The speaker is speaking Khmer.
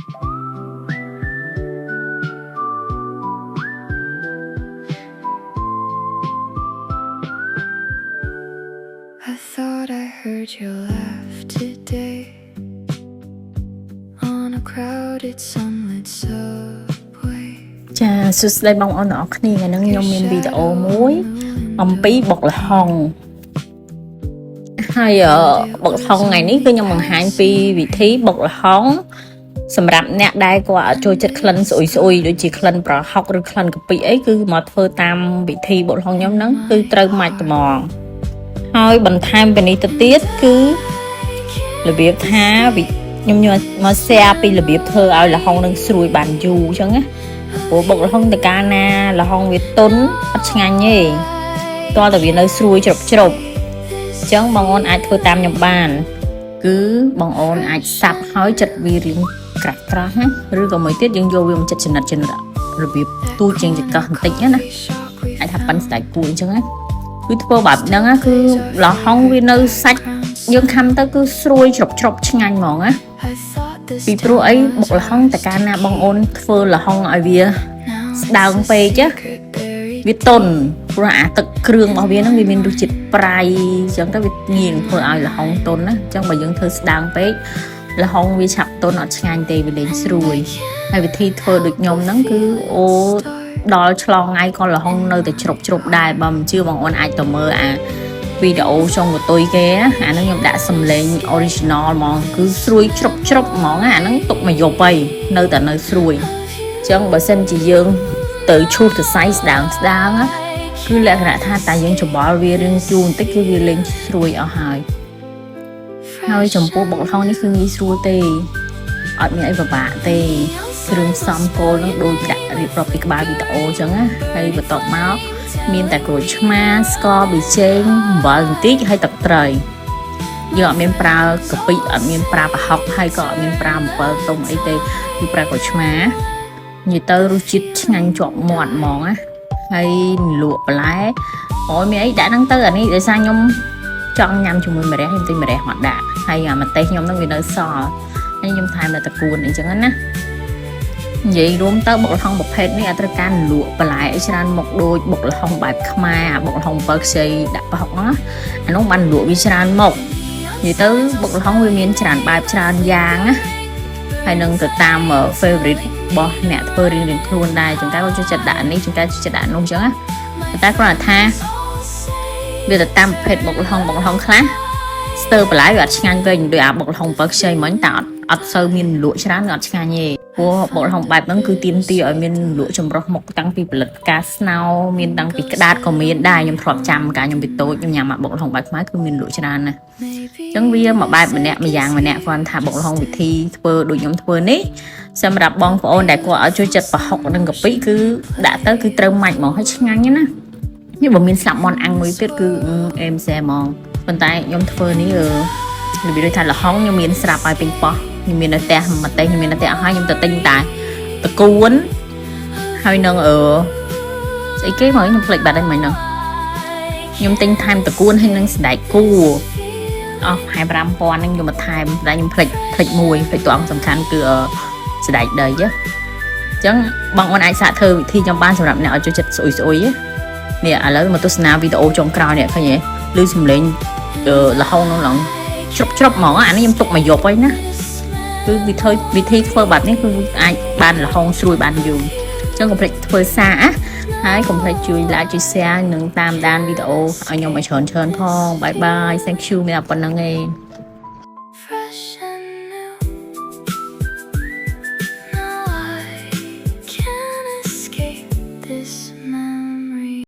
I thought I heard you laugh today on a crowded sunlit subway ចាសួស្តីបងប្អូនទាំងអស់គ្នាថ្ងៃនេះខ្ញុំមានវីដេអូមួយអំពីបុកល្ហុងហើយបុកល្ហុងថ្ងៃនេះគឺខ្ញុំបង្ហាញពីវិធីបុកល្ហុងសម្រាប់អ្នកដែលគាត់អត់ចូលចិត្តក្លិនស្អុយដូចជាក្លិនប្រហុកឬក្លិនកាពិអីគឺមកធ្វើតាមវិធីបុកល្ហុងខ្ញុំហ្នឹងគឺត្រូវម៉ាច់ត្មងហើយបន្ថែមពីនេះទៅទៀតគឺរបៀបថាខ្ញុំមក share ពីរបៀបធ្វើឲ្យល្ហុងនឹងស្រួយបានយូរអញ្ចឹងណាព្រោះបុកល្ហុងតកាលណាល្ហុងវាទន់អត់ឆ្ងាញ់ទេតើតែវានៅស្រួយជ្រប់អញ្ចឹងបងអូនអាចធ្វើតាមខ្ញុំបានគឺបងអូនអាចសាប់ហើយចិត្តវារៀងក្រាស់ណាឬក៏មួយទៀតយើងយកវាមកចិត្តចំណិតរបៀបទូចជាងចង្កឹះបន្តិចណាអាចថាប៉ិនស្ដាច់គួរអញ្ចឹងណាគឺធ្វើបែបហ្នឹងណាគឺល្ហុងវានៅសាច់យើងខាំទៅគឺស្រួយជ្រប់ឆ្ងាញ់ហ្មងណាពីព្រោះអីបុកល្ហុងតកាលណាបងអូនធ្វើល្ហុងឲ្យវាស្ដើងពេកវាទន់ព្រោះអាទឹកគ្រឿងរបស់វាហ្នឹងវាមានរសជាតិប្រៃអញ្ចឹងទៅវាងាយធ្វើឲ្យល្ហុងទន់ណាអញ្ចឹងបើយើងធ្វើស្ដើងពេកល្ហុងវាឆាប់ទន់អត់ឆ្ងាញ់ទេវាលេងស្រួយហើយវិធីធ្វើដូចខ្ញុំហ្នឹងគឺអូដល់ឆ្លងថ្ងៃក៏ល្ហុងនៅតែជ្រប់ដែរបើមិនជឿបងអូនអាចទៅមើលអាវីដេអូចុងកតុយគេណាអាហ្នឹងខ្ញុំដាក់សំឡេង original ហ្មងគឺស្រួយជ្រប់ហ្មងអាហ្នឹងទុកមួយយប់ហើយនៅតែនៅស្រួយអញ្ចឹងបើសិនជាយើងទៅឈូសទៅសៃស្ដាងណាគឺលក្ខណៈថាតែយើងច្បល់វារឿងជូរបន្តិចគឺវាលេងស្រួយអស់ហើយចំពោះបុកល្ហុងនេះគឺងាយស្រួលទេអត់មានអីពិបាកទេគ្រឿងផ្សំគោលនឹងដូចដាក់រៀបរាប់ពីក្បាលវីដេអូអញ្ចឹងណាហើយបន្ទាប់មកមានតែក្រូចឆ្មាស្ករប៊ីចេងអំបិលបន្តិចហើយទឹកត្រីយើងអត់មានប្រើកាពិអត់មានប្រើប្រហុកហើយក៏អត់មានប្រើអំបិលទុំអីទេគឺប្រើក្រូចឆ្មានិយាយទៅរសជាតិឆ្ងាញ់ជាប់មាត់ហ្មងណាហើយលក់បន្លែអូយមានអីដាក់ហ្នឹងទៅអានេះដោយសារខ្ញុំចង់ញ៉ាំជាមួយម្រះខ្ញុំទិញម្រះមកដាក់ហើយអាម្ទេសខ្ញុំហ្នឹងវានៅសល់ហើយខ្ញុំថែមតែតកួនអីចឹងណានិយាយរួមទៅបុកល្ហុងប្រភេទនេះអាចត្រូវការលក់បន្លែអីច្រើនមុខដូចបុកល្ហុងបែបខ្មែរអាបុកល្ហុង7ខ្ចីដាក់ប្រហុកណាអានោះបានលក់វាច្រើនមុខនិយាយទៅបុកល្ហុងវាមានច្រើនបែបច្រើនយ៉ាងណាហើយនឹងទៅតាម favorite របស់អ្នកធ្វើរៀងខ្លួនដែរចង្ការក៏ចូលចិត្តដាក់នេះចង្ការចូលចិត្តដាក់នោះអញ្ចឹងណាតែគ្រាន់តែថាវាទៅតាមប្រភេទបុកល្ហុងខ្លះស្ទើរបន្លែវាអត់ឆ្ងាញ់វិញដូចអាបុកល្ហុង7ខ្ចីមិញតែអត់សូវមានលក់ច្រើនអត់ឆ្ងាញ់ទេព្រោះបុកល្ហុងបែបហ្នឹងគឺទាមទារឲ្យមានលក់ចម្រុះមុខតាំងពីផលិតការស្នោមានតាំងពីក្តាតក៏មានដែរខ្ញុំធ្លាប់ចាំកាលខ្ញុំពីតូចខ្ញុំញ៉ាំអាបុកល្ហុងបែបខ្មែរគឺមានលក់ច្រើនណាស់អញ្ចឹងវាមួយបែបម្នាក់ម្យ៉ាងម្នាក់គាត់ថាបុកល្ហុងវិធីធ្វើដូចខ្ញុំធ្វើនេះសម្រាប់បងប្អូនដែលគាត់ឲ្យចូលចិត្តប្រហុកនិងកាពិគឺដាក់ទៅគឺត្រូវម៉ាច់ហ្មងឲ្យឆ្ងាញ់ណានេះបើមានស្លាប់មាន់អាំងមួយទៀតគឺអេមសែហ្មងប៉ុន្តែខ្ញុំធ្វើនេះរបៀបដូចថាល្ហុងខ្ញុំមានស្រាប់ឲ្យពេញប៉ោះខ្ញុំមាននៅផ្ទះម្ទេសខ្ញុំមាននៅផ្ទះអស់ហើយខ្ញុំទៅទិញតែតកួនហើយនឹងស្អីគេមកខ្ញុំភ្លេចបាត់ហើយមិញហ្នឹងខ្ញុំទិញថែមតកួនហើយនឹងសណ្តែកគួរអស់ប្រហែល 5,000 ហ្នឹងខ្ញុំមកថែមតែខ្ញុំភ្លេចមួយភ្លេចតួអង្គសំខាន់គឺសណ្តែកដីអញ្ចឹងបងប្អូនអាចសាកធ្វើវិធីខ្ញុំបានសម្រាប់អ្នកឲ្យចូលចិត្តស្អុយនេះឥឡូវមកទស្សនាវីដេអូចុងក្រោយនេះឃើញទេឮសំឡេងល្ហុងនោះឡើងជ្រប់ហ្មងអានេះខ្ញុំទុកមួយយប់ហើយណាគឺវិធីធ្វើបែបនេះគឺអាចបានល្ហុងស្រួយបានយូរអញ្ចឹងកុំភ្លេចធ្វើសារហើយកុំភ្លេចជួយ like ជួយ share និងតាមដានវីដេអូឲ្យខ្ញុំឲ្យច្រើនផងបាយបាយ thank you មានតែប៉ុណ្្នឹងឯង